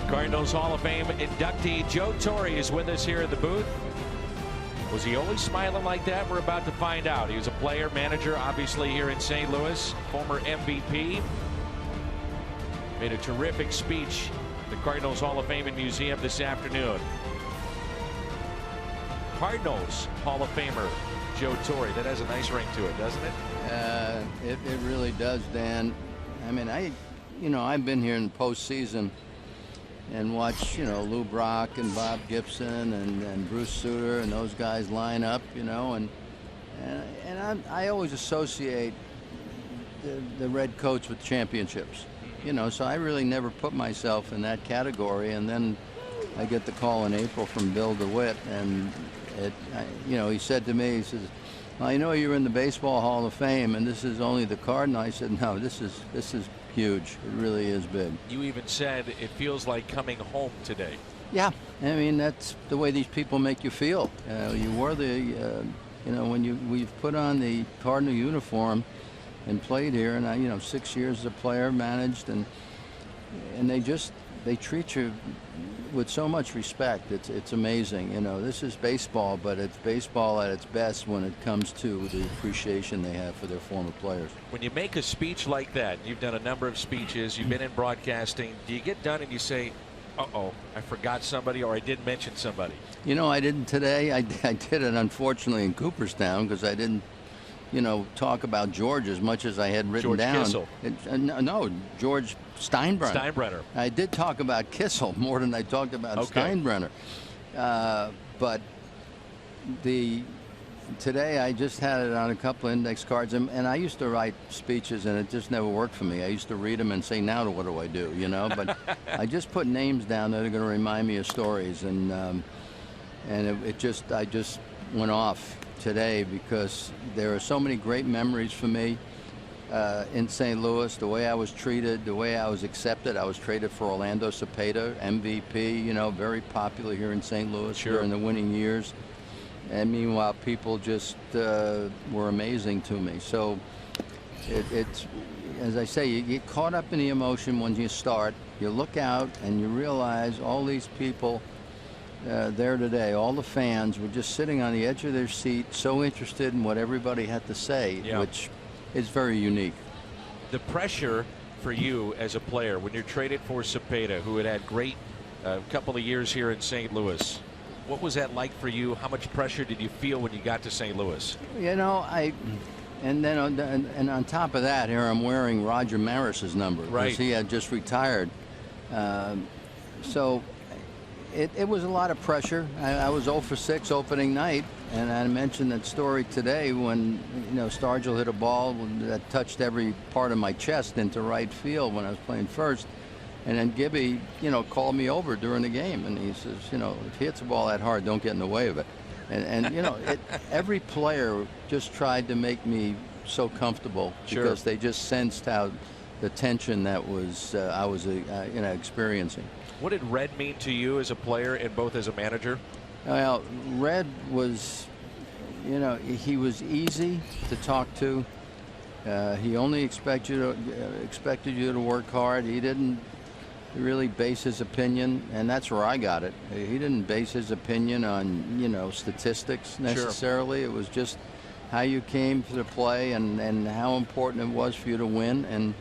Cardinals Hall of Fame inductee Joe Torre is with us here in the booth. Was he always smiling like that? We're about to find out. He was a player, manager, obviously here in St. Louis, former MVP. Made a terrific speech at the Cardinals Hall of Fame and Museum this afternoon. Cardinals Hall of Famer Joe Torre. That has a nice ring to it, doesn't it? It really does, Dan. I mean, I've been here in the postseason and watched, Lou Brock and Bob Gibson and Bruce Sutter and those guys line up, and I always associate the red coats with championships, so I really never put myself in that category. And then I get the call in April from Bill DeWitt, and he said to me, he says, "Well, I know you're in the Baseball Hall of Fame, and this is only the Cardinal." I said, "No, this is huge. It really is big." You even said it feels like coming home today. Yeah, I mean, that's the way these people make you feel. You wore the, when we've put on the Cardinal uniform and played here, and I, 6 years as a player, managed, and they treat you with so much respect. It's amazing. This is baseball, but it's baseball at its best when it comes to the appreciation they have for their former players. When you make a speech like that, you've done a number of speeches, you've been in broadcasting, do you get done and you say, uh-oh, I forgot somebody, or I did mention somebody? I didn't today. I did it, unfortunately, in Cooperstown, because I didn't talk about George as much as I had written down. Kissel. No, George Steinbrenner. Steinbrenner. I did talk about Kissel more than I talked about Steinbrenner. But today I just had it on a couple of index cards, and I used to write speeches, and it just never worked for me. I used to read them and say, now what do I do? But I just put names down that are going to remind me of stories, and I just went off today because there are so many great memories for me in St. Louis. The way I was treated, the way I was accepted. I was traded for Orlando Cepeda, MVP, very popular here in St. Louis during the winning years. And meanwhile, people just were amazing to me. So it's, as I say, you get caught up in the emotion when you start. You look out and you realize all these people there today, all the fans were just sitting on the edge of their seat, so interested in what everybody had to say, which is very unique. The pressure for you as a player when you're traded for Cepeda, who had great couple of years here in St. Louis, what was that like for you? How much pressure did you feel when you got to St. Louis? And on top of that, here I'm wearing Roger Maris's number, because he had just retired. So it was a lot of pressure. I was 0 for 6 opening night, and I mentioned that story today when Stargell hit a ball that touched every part of my chest into right field when I was playing first, and then Gibby called me over during the game, and he says, if he hits a ball that hard, don't get in the way of it. And every player just tried to make me so comfortable because they just sensed how the tension that was I was experiencing. What did Red mean to you as a player and both as a manager? Well, Red was, he was easy to talk to. He only expected you to work hard. He didn't really base his opinion, and that's where I got it. He didn't base his opinion on, statistics necessarily. It was just how you came to play and how important it was for you to win. And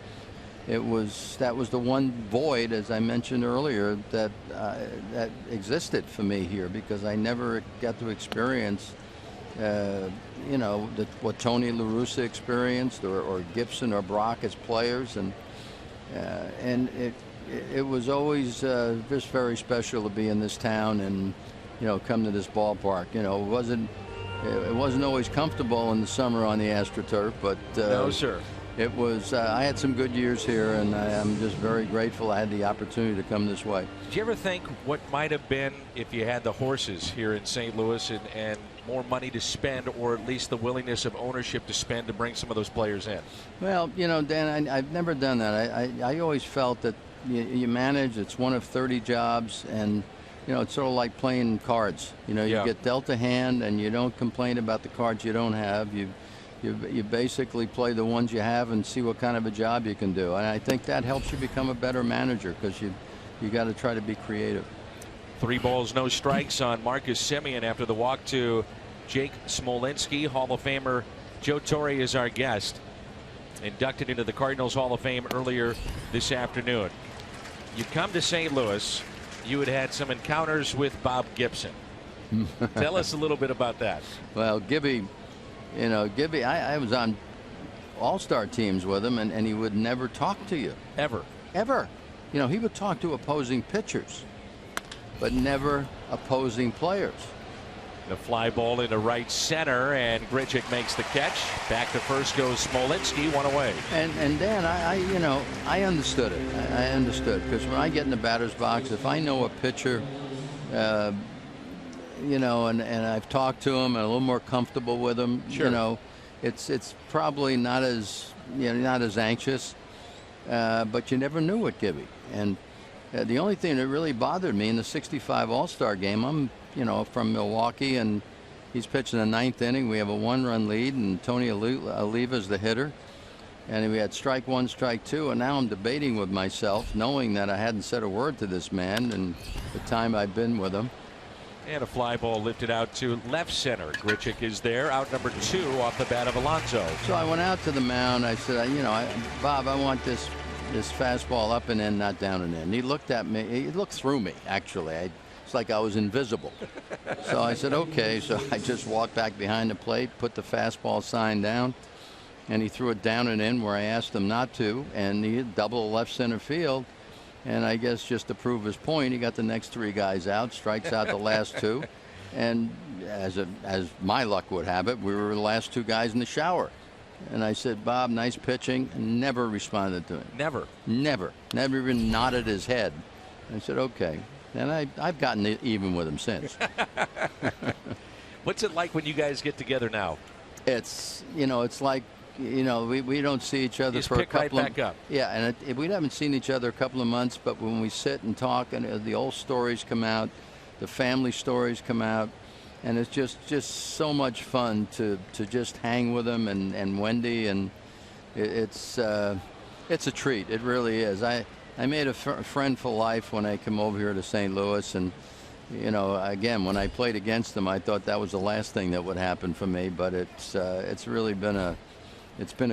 that was the one void, as I mentioned earlier, that existed for me here, because I never got to experience, what Tony La Russa experienced, or Gibson or Brock as players, and it was always just very special to be in this town and come to this ballpark. It wasn't always comfortable in the summer on the AstroTurf, but no, sir. It was. I had some good years here, and I'm just very grateful I had the opportunity to come this way. Did you ever think what might have been if you had the horses here in St. Louis and more money to spend, or at least the willingness of ownership to spend to bring some of those players in? Well, Dan, I've never done that. I always felt that you manage. It's one of 30 jobs, and it's sort of like playing cards. You get dealt a hand, and you don't complain about the cards you don't have. You basically play the ones you have and see what kind of a job you can do. And I think that helps you become a better manager, because you got to try to be creative. 3 balls, no strikes on Marcus Semien after the walk to Jake Smolinski. Hall of Famer Joe Torre is our guest. Inducted into the Cardinals Hall of Fame earlier this afternoon. You come to St. Louis. You had some encounters with Bob Gibson. Tell us a little bit about that. Well, Gibby, I was on all-star teams with him, and he would never talk to you. Ever. He would talk to opposing pitchers, but never opposing players. The fly ball into right center, and Grichuk makes the catch. Back to first goes Smolinski, 1 away. And Dan, I understood it. I understood, because when I get in the batter's box, if I know a pitcher, and I've talked to him and a little more comfortable with him, sure. It's probably not as anxious, but you never knew with Gibby. And the only thing that really bothered me in the '65 All-Star game, I'm from Milwaukee, and he's pitching the 9th inning. We have a 1-run lead, and Tony Oliva's the hitter, and we had strike 1, strike 2, and now I'm debating with myself, knowing that I hadn't said a word to this man in the time I've been with him. And a fly ball lifted out to left center. Grichuk is there, out number 2 off the bat of Alonso. So I went out to the mound. I said, Bob, I want this fastball up and in, not down and in. He looked at me. He looked through me, actually. It's like I was invisible. So I said, okay. So I just walked back behind the plate, put the fastball sign down, and he threw it down and in where I asked him not to, and he hit double left center field. And I guess just to prove his point, he got the next 3 guys out, strikes out the last 2. And as my luck would have it, we were the last 2 guys in the shower. And I said, Bob, nice pitching. Never responded to him. Never even nodded his head. I said, okay. And I've gotten even with him since. What's it like when you guys get together now? It's like, we don't see each other for a couple right back up. Yeah, and we haven't seen each other a couple of months, but when we sit and talk, and the old stories come out, the family stories come out, and it's just so much fun to just hang with him and Wendy, and it's a treat. It really is. I made a friend for life when I come over here to St. Louis, and again, when I played against him, I thought that was the last thing that would happen for me. But it's really been a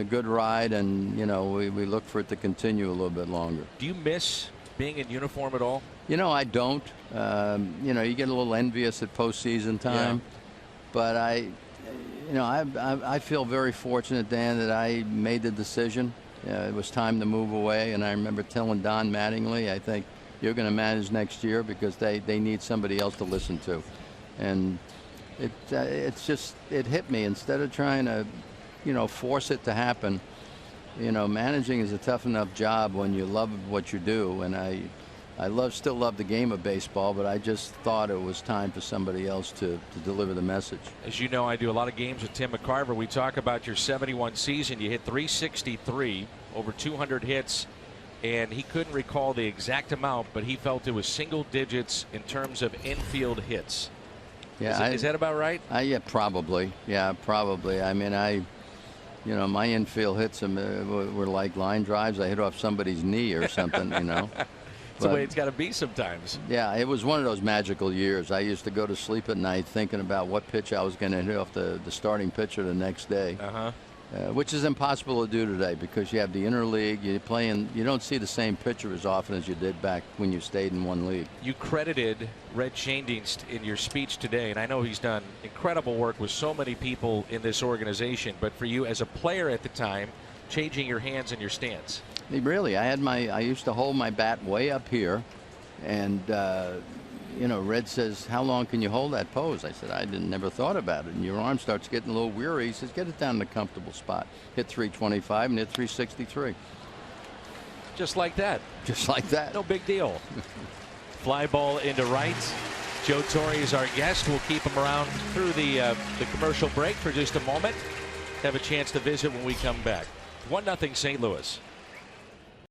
good ride, and we look for it to continue a little bit longer. Do you miss being in uniform at all? I don't. You get a little envious at postseason time, but I feel very fortunate, Dan, that I made the decision. It was time to move away, and I remember telling Don Mattingly, I think you're going to manage next year because they need somebody else to listen to. And it hit me. Instead of trying to force it to happen, managing is a tough enough job when you love what you do, and I still love the game of baseball, but I just thought it was time for somebody else to deliver the message. As you know, I do a lot of games with Tim McCarver. We talk about your '71 season. You hit .363, over 200 hits, and he couldn't recall the exact amount, but he felt it was single digits in terms of infield hits. Yeah, is that about right? Yeah, probably. Yeah, probably. I mean, my infield hits were like line drives. I hit off somebody's knee or something, That's the way it's got to be sometimes. Yeah, it was one of those magical years. I used to go to sleep at night thinking about what pitch I was going to hit off the starting pitcher the next day, which is impossible to do today because you have the interleague. You don't see the same pitcher as often as you did back when you stayed in one league. You credited Red Schoendienst in your speech today, and I know he's done incredible work with so many people in this organization, but for you as a player at the time, changing your hands and your stance. Really, I used to hold my bat way up here, and Red says, how long can you hold that pose? I said, I never thought about it. And your arm starts getting a little weary. He says, get it down in a comfortable spot. Hit .325 and hit .363. Just like that. Just like that. No big deal. Fly ball into right. Joe Torre is our guest. We'll keep him around through the commercial break for just a moment. Have a chance to visit when we come back. 1-0 St. Louis.